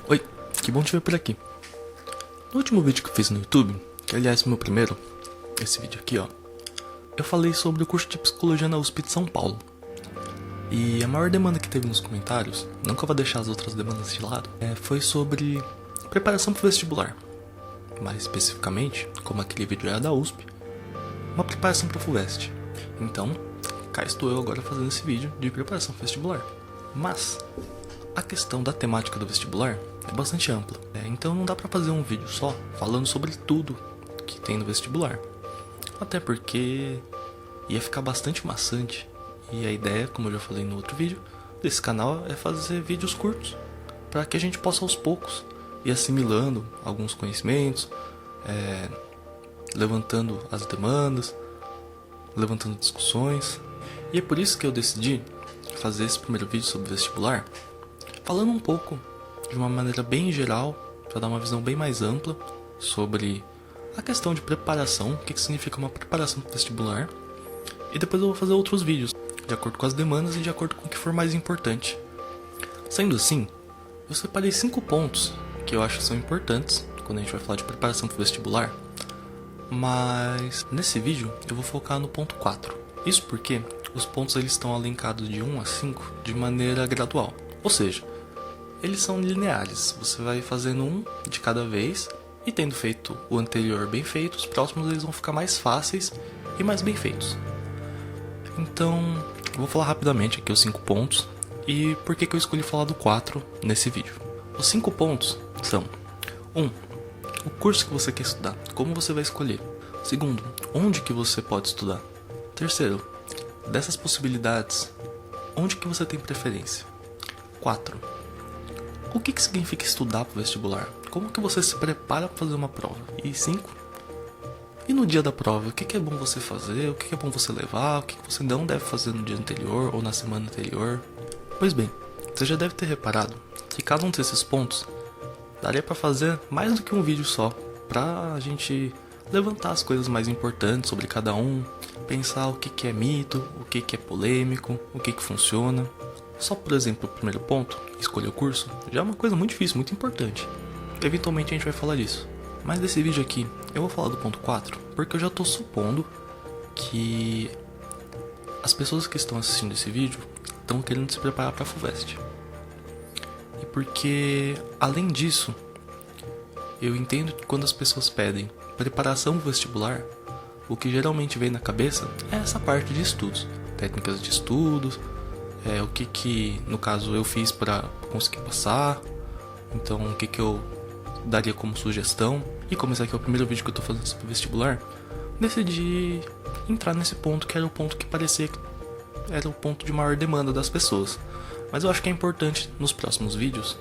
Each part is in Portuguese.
Oi, que bom te ver por aqui. No último vídeo que eu fiz no YouTube, que aliás foi meu primeiro, esse vídeo aqui ó, eu falei sobre o curso de Psicologia na USP de São Paulo. E a maior demanda que teve nos comentários, nunca vou deixar as outras demandas de lado, foi sobre preparação para o vestibular. Mais especificamente, como aquele vídeo era da USP, uma preparação para o FUVEST. Então, cá estou eu agora fazendo esse vídeo de preparação para o vestibular. Mas a questão da temática do vestibular é bastante ampla, então não dá pra fazer um vídeo só falando sobre tudo que tem no vestibular. Até porque ia ficar bastante maçante, e a ideia, como eu já falei no outro vídeo, desse canal é fazer vídeos curtos, para que a gente possa aos poucos ir assimilando alguns conhecimentos, levantando as demandas, levantando discussões. E é por isso que eu decidi fazer esse primeiro vídeo sobre vestibular, falando um pouco de uma maneira bem geral, para dar uma visão bem mais ampla sobre a questão de preparação, o que significa uma preparação para o vestibular. E depois eu vou fazer outros vídeos, de acordo com as demandas e de acordo com o que for mais importante. Sendo assim, eu separei 5 pontos que eu acho que são importantes quando a gente vai falar de preparação para o vestibular. Mas nesse vídeo eu vou focar no ponto 4. Isso porque os pontos eles estão alinhados de 1 a 5 de maneira gradual. Ou seja, eles são lineares, você vai fazendo um de cada vez e tendo feito o anterior bem feito, os próximos eles vão ficar mais fáceis e mais bem feitos. Então, eu vou falar rapidamente aqui os 5 pontos e por que eu escolhi falar do 4 nesse vídeo. Os 5 pontos são: 1. O curso que você quer estudar, como você vai escolher. 2. Onde que você pode estudar. 3. Dessas possibilidades, onde que você tem preferência. 4. O que significa estudar para o vestibular? Como que você se prepara para fazer uma prova? E 5. E no dia da prova, o que é bom você fazer? O que é bom você levar? O que você não deve fazer no dia anterior ou na semana anterior? Pois bem, você já deve ter reparado que cada um desses pontos daria para fazer mais do que um vídeo só, para a gente levantar as coisas mais importantes sobre cada um, pensar o que é mito, o que é polêmico, o que funciona. Só, por exemplo, o primeiro ponto, escolher o curso, já é uma coisa muito difícil, muito importante. Eventualmente a gente vai falar disso. Mas nesse vídeo aqui, eu vou falar do ponto 4, porque eu já estou supondo que as pessoas que estão assistindo esse vídeo estão querendo se preparar para a FUVEST. E porque, além disso, eu entendo que quando as pessoas pedem preparação vestibular, o que geralmente vem na cabeça é essa parte de estudos, técnicas de estudos, o que no caso eu fiz para conseguir passar, então o que eu daria como sugestão. E como esse aqui é o primeiro vídeo que eu tô fazendo sobre vestibular, decidi entrar nesse ponto que era o ponto que parecia que era o ponto de maior demanda das pessoas. Mas eu acho que é importante nos próximos vídeos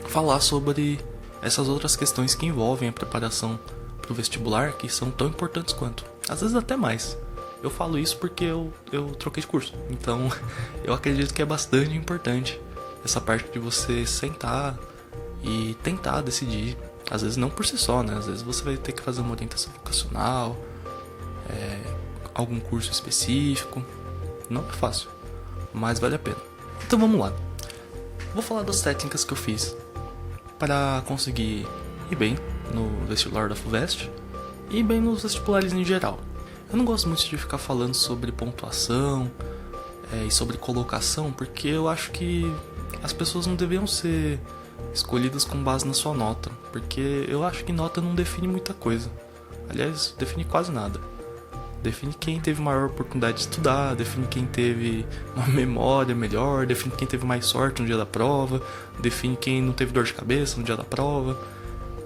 falar sobre essas outras questões que envolvem a preparação para o vestibular, que são tão importantes quanto, às vezes até mais. Eu falo isso porque eu troquei de curso, então eu acredito que é bastante importante essa parte de você sentar e tentar decidir. Às vezes não por si só, né? Às vezes você vai ter que fazer uma orientação vocacional, algum curso específico. Não é fácil, mas vale a pena. Então vamos lá. Vou falar das técnicas que eu fiz para conseguir ir bem no vestibular da FUVEST e ir bem nos vestibulares em geral. Eu não gosto muito de ficar falando sobre pontuação e sobre colocação, porque eu acho que as pessoas não deveriam ser escolhidas com base na sua nota, porque eu acho que nota não define muita coisa. Aliás, define quase nada. Define quem teve maior oportunidade de estudar, define quem teve uma memória melhor, define quem teve mais sorte no dia da prova, define quem não teve dor de cabeça no dia da prova.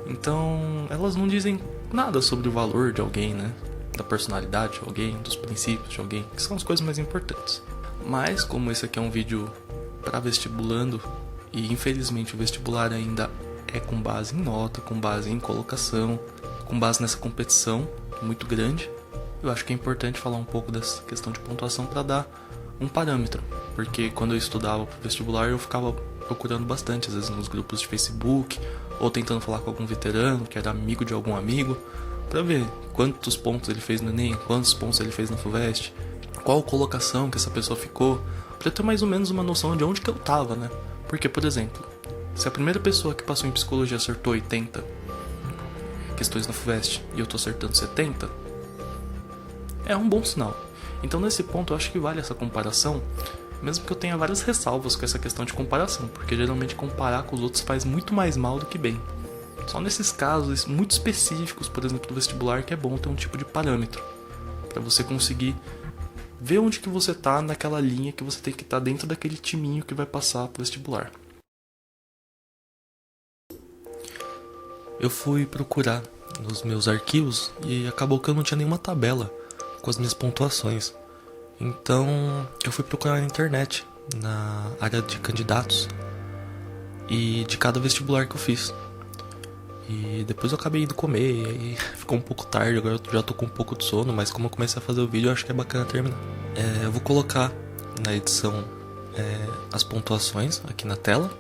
Então, elas não dizem nada sobre o valor de alguém, né? Da personalidade de alguém, dos princípios de alguém, que são as coisas mais importantes. Mas, como esse aqui é um vídeo para vestibulando, e infelizmente o vestibular ainda é com base em nota, com base em colocação, com base nessa competição muito grande, eu acho que é importante falar um pouco dessa questão de pontuação para dar um parâmetro. Porque quando eu estudava para o vestibular eu ficava procurando bastante, às vezes nos grupos de Facebook, ou tentando falar com algum veterano que era amigo de algum amigo, para ver quantos pontos ele fez no Enem, quantos pontos ele fez na FUVEST, qual colocação que essa pessoa ficou, para ter mais ou menos uma noção de onde que eu tava, né? Porque, por exemplo, Se a primeira pessoa que passou em psicologia acertou 80 questões na FUVEST e eu tô acertando 70, é um bom sinal. Então nesse ponto eu acho que vale essa comparação, mesmo que eu tenha várias ressalvas com essa questão de comparação, porque geralmente comparar com os outros faz muito mais mal do que bem. Só nesses casos muito específicos, por exemplo, do vestibular, que é bom ter um tipo de parâmetro para você conseguir ver onde que você tá naquela linha que você tem que estar dentro daquele timinho que vai passar pro vestibular. Eu fui procurar nos meus arquivos e acabou que eu não tinha nenhuma tabela com as minhas pontuações. Então eu fui procurar na internet, na área de candidatos e de cada vestibular que eu fiz. E depois eu acabei indo comer, e aí ficou um pouco tarde, agora eu já tô com um pouco de sono, mas como eu comecei a fazer o vídeo, eu acho que é bacana terminar. Eu vou colocar na edição as pontuações aqui na tela,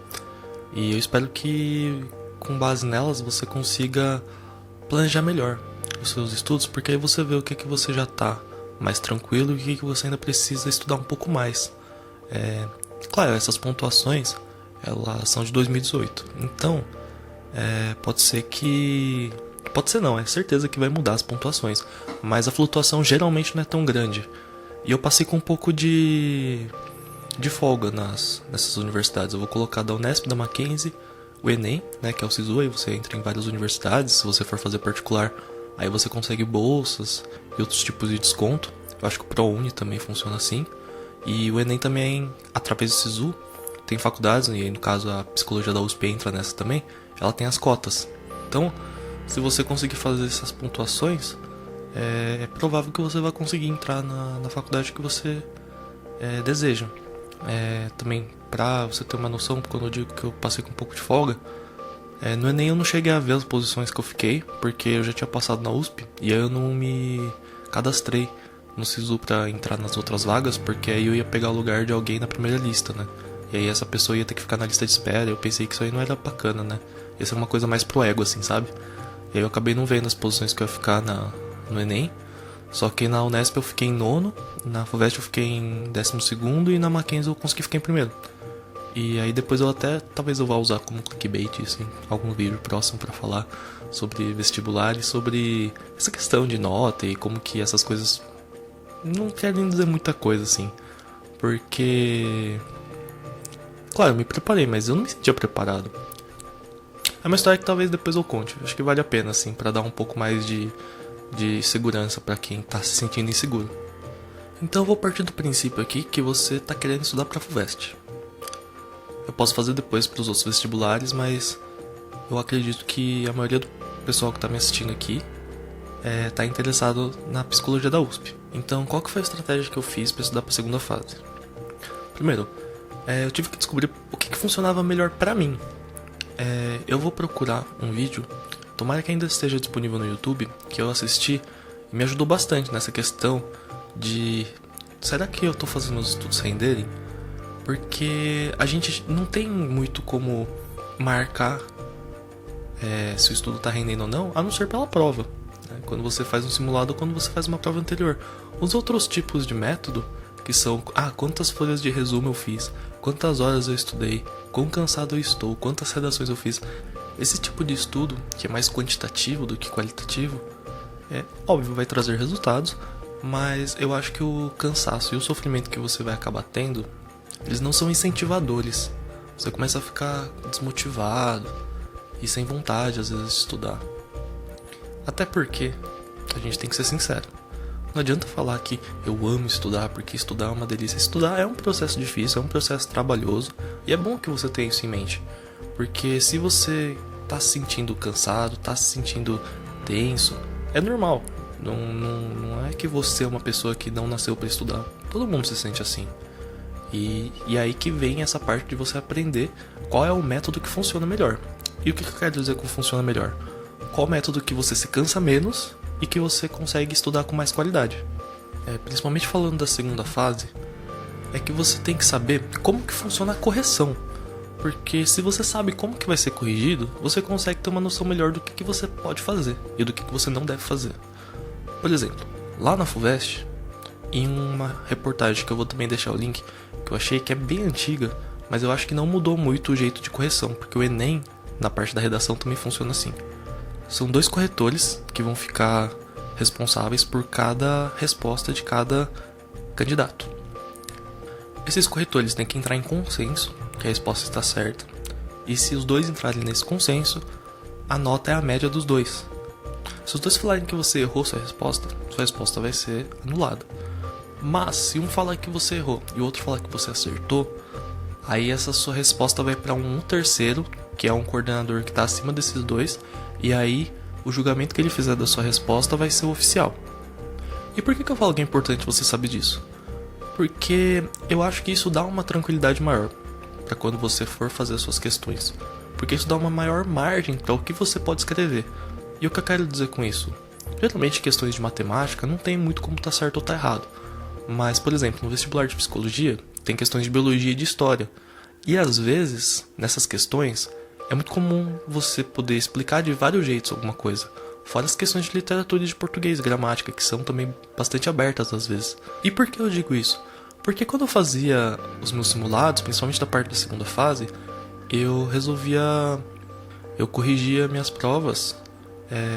e eu espero que com base nelas você consiga planejar melhor os seus estudos, porque aí você vê o que você já tá mais tranquilo e o que você ainda precisa estudar um pouco mais. Claro, essas pontuações, elas são de 2018, então pode ser que... Pode ser não, é certeza que vai mudar as pontuações, mas a flutuação geralmente não é tão grande. E eu passei com um pouco de folga nessas universidades. Eu vou colocar da Unesp, da Mackenzie, o Enem, né, que é o SISU, aí você entra em várias universidades. Se você for fazer particular, aí você consegue bolsas e outros tipos de desconto. Eu acho que o ProUni também funciona assim. E o Enem também, através do SISU, tem faculdades, e aí no caso a psicologia da USP entra nessa também, ela tem as cotas. Então, se você conseguir fazer essas pontuações, é provável que você vai conseguir entrar na faculdade que você deseja. Também, pra você ter uma noção, quando eu digo que eu passei com um pouco de folga, no Enem eu não cheguei a ver as posições que eu fiquei, porque eu já tinha passado na USP, e aí eu não me cadastrei no SISU pra entrar nas outras vagas, porque aí eu ia pegar o lugar de alguém na primeira lista, né? E aí essa pessoa ia ter que ficar na lista de espera. Eu pensei que isso aí não era bacana, né? Ia ser uma coisa mais pro ego, assim, sabe? E aí eu acabei não vendo as posições que eu ia ficar no Enem. Só que na Unesp eu fiquei em nono, na FUVEST eu fiquei em 12º e na Mackenzie eu consegui ficar em primeiro. E aí depois talvez eu vá usar como clickbait, assim, algum vídeo próximo pra falar sobre vestibular e sobre essa questão de nota e como que essas coisas não querem dizer muita coisa, assim. Porque... Claro, eu me preparei, mas eu não me sentia preparado. É uma história que talvez depois eu conte. Acho que vale a pena, assim, pra dar um pouco mais de segurança pra quem tá se sentindo inseguro. Então eu vou partir do princípio aqui que você tá querendo estudar pra FUVEST. Eu posso fazer depois pros outros vestibulares, mas eu acredito que a maioria do pessoal que tá me assistindo aqui tá interessado na psicologia da USP. Então qual que foi a estratégia que eu fiz pra estudar pra segunda fase? Primeiro, eu tive que descobrir o que funcionava melhor pra mim. Eu vou procurar um vídeo, tomara que ainda esteja disponível no YouTube, que eu assisti e me ajudou bastante nessa questão de... Será que eu tô fazendo os estudos renderem? Porque a gente não tem muito como marcar se o estudo tá rendendo ou não, a não ser pela prova, né? Quando você faz um simulado ou quando você faz uma prova anterior. Os outros tipos de método, que são quantas folhas de resumo eu fiz, quantas horas eu estudei, quão cansado eu estou, quantas redações eu fiz. Esse tipo de estudo, que é mais quantitativo do que qualitativo, óbvio, vai trazer resultados, mas eu acho que o cansaço e o sofrimento que você vai acabar tendo, eles não são incentivadores. Você começa a ficar desmotivado e sem vontade, às vezes, de estudar. Até porque, a gente tem que ser sincero, não adianta falar que eu amo estudar, porque estudar é uma delícia. Estudar é um processo difícil, é um processo trabalhoso, e é bom que você tenha isso em mente. Porque se você tá se sentindo cansado, tá se sentindo tenso, é normal. Não é que você é uma pessoa que não nasceu para estudar. Todo mundo se sente assim. E aí que vem essa parte de você aprender qual é o método que funciona melhor. E o que eu quero dizer com funciona melhor? Qual método que você se cansa menos e que você consegue estudar com mais qualidade. Principalmente falando da segunda fase, é que você tem que saber como que funciona a correção. Porque se você sabe como que vai ser corrigido, você consegue ter uma noção melhor do que você pode fazer e do que você não deve fazer. Por exemplo, lá na FUVEST, em uma reportagem que eu vou também deixar o link, que eu achei que é bem antiga, mas eu acho que não mudou muito o jeito de correção, porque o Enem, na parte da redação, também funciona assim. São 2 corretores que vão ficar responsáveis por cada resposta de cada candidato. Esses corretores têm que entrar em consenso que a resposta está certa, e se os 2 entrarem nesse consenso, a nota é a média dos 2. Se os 2 falarem que você errou sua resposta vai ser anulada. Mas se um falar que você errou e o outro falar que você acertou, aí essa sua resposta vai para um terceiro, que é um coordenador que está acima desses 2, e aí o julgamento que ele fizer da sua resposta vai ser o oficial. E por que eu falo que é importante você saber disso? Porque eu acho que isso dá uma tranquilidade maior para quando você for fazer as suas questões. Porque isso dá uma maior margem para o que você pode escrever. E o que eu quero dizer com isso? Geralmente questões de matemática não tem muito como estar certo ou estar errado. Mas, por exemplo, no vestibular de psicologia, tem questões de biologia e de história. E às vezes, nessas questões, é muito comum você poder explicar de vários jeitos alguma coisa. Fora as questões de literatura e de português, gramática, que são também bastante abertas às vezes. E por que eu digo isso? Porque quando eu fazia os meus simulados, principalmente da parte da segunda fase, eu corrigia minhas provas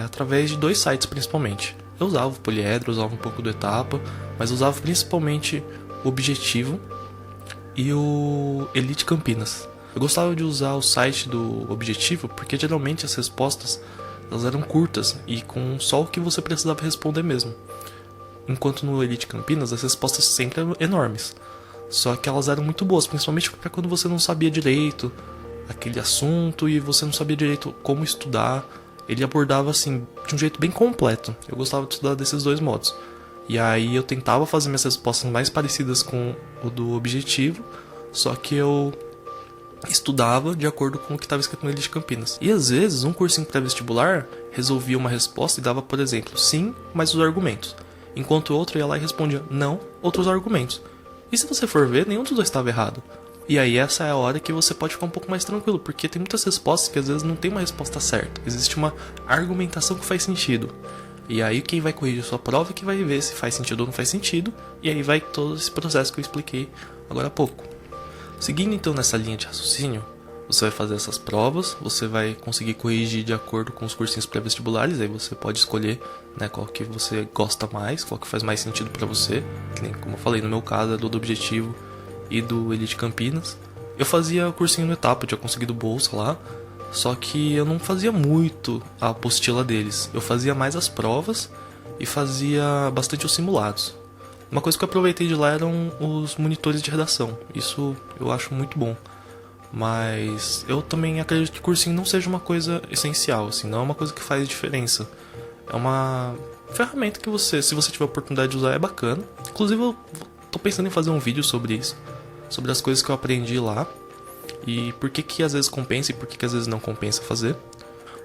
através de 2 sites principalmente. Eu usava o Poliedro, usava um pouco do Etapa, mas usava principalmente o Objetivo e o Elite Campinas. Eu gostava de usar o site do Objetivo porque geralmente as respostas elas eram curtas e com só o que você precisava responder mesmo. Enquanto no Elite Campinas as respostas sempre eram enormes. Só que elas eram muito boas, principalmente para quando você não sabia direito aquele assunto e você não sabia direito como estudar. Ele abordava assim de um jeito bem completo. Eu gostava de estudar desses 2 modos. E aí eu tentava fazer minhas respostas mais parecidas com o do Objetivo, só que eu estudava de acordo com o que estava escrito no Elite Campinas. E às vezes um cursinho pré-vestibular resolvia uma resposta e dava, por exemplo, sim, mas os argumentos. Enquanto o outro ia lá e respondia não, outros argumentos. E se você for ver, nenhum dos 2 estava errado. E aí essa é a hora que você pode ficar um pouco mais tranquilo, porque tem muitas respostas que às vezes não tem uma resposta certa. Existe uma argumentação que faz sentido. E aí quem vai corrigir a sua prova é que vai ver se faz sentido ou não faz sentido. E aí vai todo esse processo que eu expliquei agora há pouco. Seguindo então nessa linha de raciocínio, você vai fazer essas provas, você vai conseguir corrigir de acordo com os cursinhos pré-vestibulares, aí você pode escolher, né, qual que você gosta mais, qual que faz mais sentido pra você, que nem como eu falei, no meu caso é do Objetivo e do Elite Campinas. Eu fazia cursinho no Etapa, eu tinha conseguido bolsa lá, só que eu não fazia muito a apostila deles, eu fazia mais as provas e fazia bastante os simulados. Uma coisa que eu aproveitei de lá eram os monitores de redação, isso eu acho muito bom. Mas eu também acredito que cursinho não seja uma coisa essencial, assim, não é uma coisa que faz diferença. É uma ferramenta que você, se você tiver a oportunidade de usar, é bacana. Inclusive eu tô pensando em fazer um vídeo sobre isso, sobre as coisas que eu aprendi lá e por que às vezes compensa e por que às vezes não compensa fazer.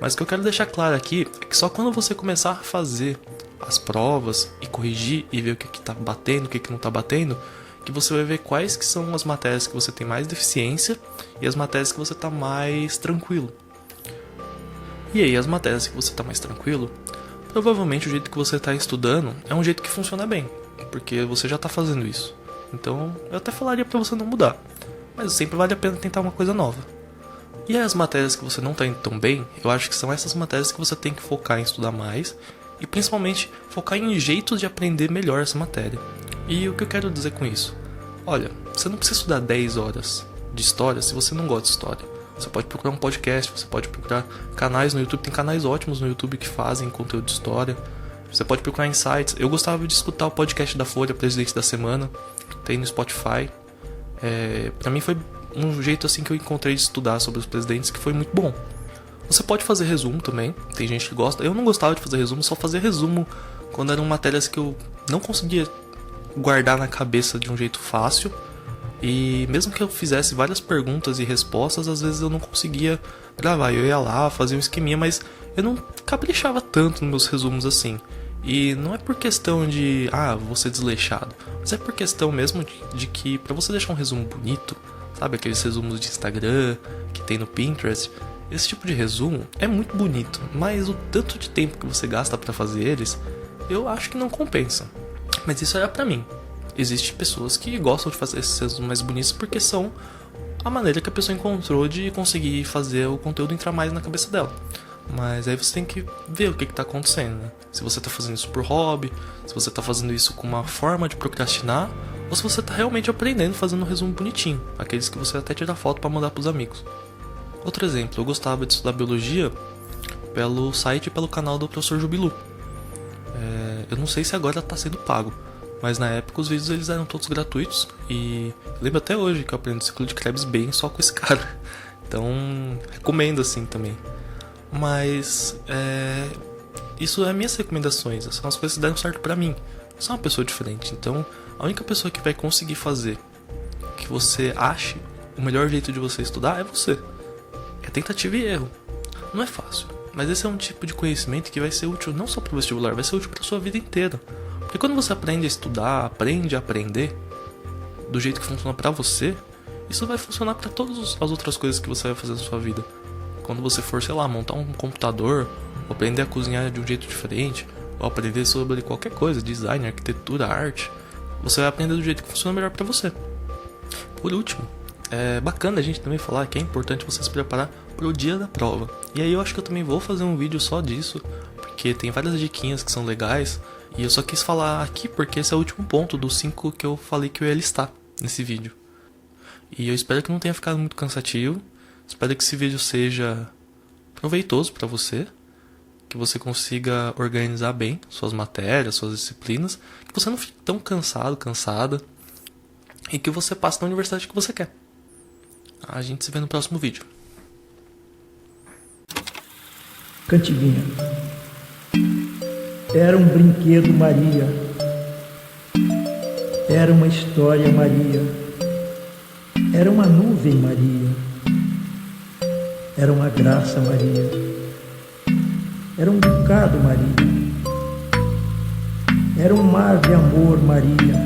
Mas o que eu quero deixar claro aqui é que só quando você começar a fazer as provas e corrigir e ver o que tá batendo, o que não tá batendo, que você vai ver quais que são as matérias que você tem mais deficiência e as matérias que você tá mais tranquilo. E aí, as matérias que você tá mais tranquilo, provavelmente o jeito que você tá estudando é um jeito que funciona bem, porque você já tá fazendo isso. Então, eu até falaria pra você não mudar, mas sempre vale a pena tentar uma coisa nova. E as matérias que você não tá indo tão bem, eu acho que são essas matérias que você tem que focar em estudar mais e principalmente focar em jeitos de aprender melhor essa matéria. E o que eu quero dizer com isso? Olha, você não precisa estudar 10 horas de história se você não gosta de história. Você pode procurar um podcast, você pode procurar canais no YouTube, tem canais ótimos no YouTube que fazem conteúdo de história. Você pode procurar insights. Eu gostava de escutar o podcast da Folha, Presidente da Semana, tem no Spotify. Pra mim foi um jeito assim que eu encontrei de estudar sobre os presidentes que foi muito bom. Você pode fazer resumo também, tem gente que gosta. Eu não gostava de fazer resumo, só fazia resumo quando eram matérias que eu não conseguia guardar na cabeça de um jeito fácil. E mesmo que eu fizesse várias perguntas e respostas, às vezes eu não conseguia gravar. Eu ia lá, fazia um esqueminha, mas eu não caprichava tanto nos meus resumos assim. E não é por questão de, vou ser desleixado, mas é por questão mesmo de que pra você deixar um resumo bonito, sabe, aqueles resumos de Instagram que tem no Pinterest, esse tipo de resumo é muito bonito, mas o tanto de tempo que você gasta pra fazer eles, eu acho que não compensa. Mas isso era pra mim. Existem pessoas que gostam de fazer esses resumos mais bonitos porque são a maneira que a pessoa encontrou de conseguir fazer o conteúdo entrar mais na cabeça dela. Mas aí você tem que ver o que tá acontecendo, né? Se você tá fazendo isso por hobby, se você tá fazendo isso com uma forma de procrastinar, ou se você tá realmente aprendendo fazendo um resumo bonitinho, aqueles que você até tira foto pra mandar pros amigos. Outro exemplo, eu gostava de estudar biologia pelo site e pelo canal do professor Jubilu. Eu não sei se agora tá sendo pago, mas na época os vídeos eles eram todos gratuitos e lembro até hoje que eu aprendi o ciclo de Krebs bem só com esse cara. Então, recomendo assim também. Mas, isso é minhas recomendações, são as coisas que deram certo pra mim. Eu sou uma pessoa diferente, então a única pessoa que vai conseguir fazer que você ache o melhor jeito de você estudar é você. É tentativa e erro. Não é fácil, mas esse é um tipo de conhecimento que vai ser útil não só pro vestibular, vai ser útil pra sua vida inteira. Porque quando você aprende a estudar, aprende a aprender do jeito que funciona pra você, isso vai funcionar pra todas as outras coisas que você vai fazer na sua vida. Quando você for, sei lá, montar um computador, ou aprender a cozinhar de um jeito diferente, ou aprender sobre qualquer coisa, design, arquitetura, arte, você vai aprender do jeito que funciona melhor pra você. Por último, é bacana a gente também falar que é importante você se preparar pro dia da prova. E aí eu acho que eu também vou fazer um vídeo só disso, porque tem várias diquinhas que são legais, e eu só quis falar aqui porque esse é o último ponto dos 5 que eu falei que eu ia listar nesse vídeo. E eu espero que não tenha ficado muito cansativo. Espero que esse vídeo seja proveitoso para você, que você consiga organizar bem suas matérias, suas disciplinas, que você não fique tão cansado, cansada, e que você passe na universidade que você quer. A gente se vê no próximo vídeo. Cantiguinha. Era um brinquedo Maria, era uma história Maria, era uma nuvem Maria, era uma graça Maria, era um bocado Maria, era um mar de amor Maria,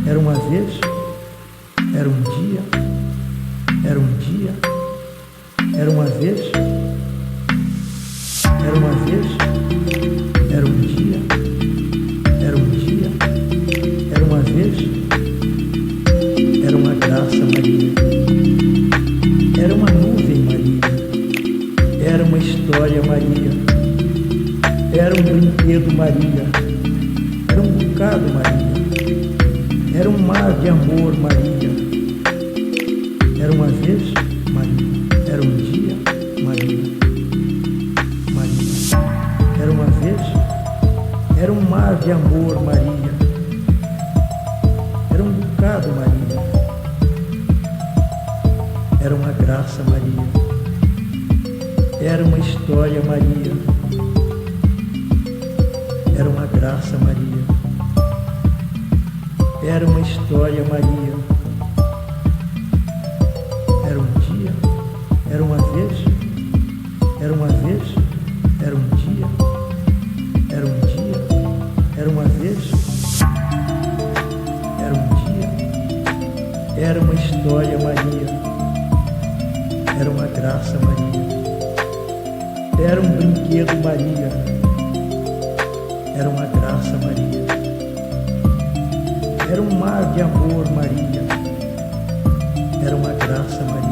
era uma vez, era um dia, era um dia, era uma vez, era uma vez, era um dia, era um dia, era uma vez, era uma graça Maria, era uma nuvem Maria, era uma história Maria, era um brinquedo Maria, era um bocado Maria, era um mar de amor Maria, era uma vez Maria, era um dia Maria, era uma vez, era um mar de amor Maria, era um bocado Maria, era uma graça Maria, era uma história Maria, era uma graça Maria, era uma história Maria, era um dia, era uma vez, era uma vez, era um dia, era um dia, era uma vez, era um dia, era uma história Maria, era uma graça Maria, era um brinquedo Maria, era uma graça Maria, era um mar de amor Maria, era uma graça Maria.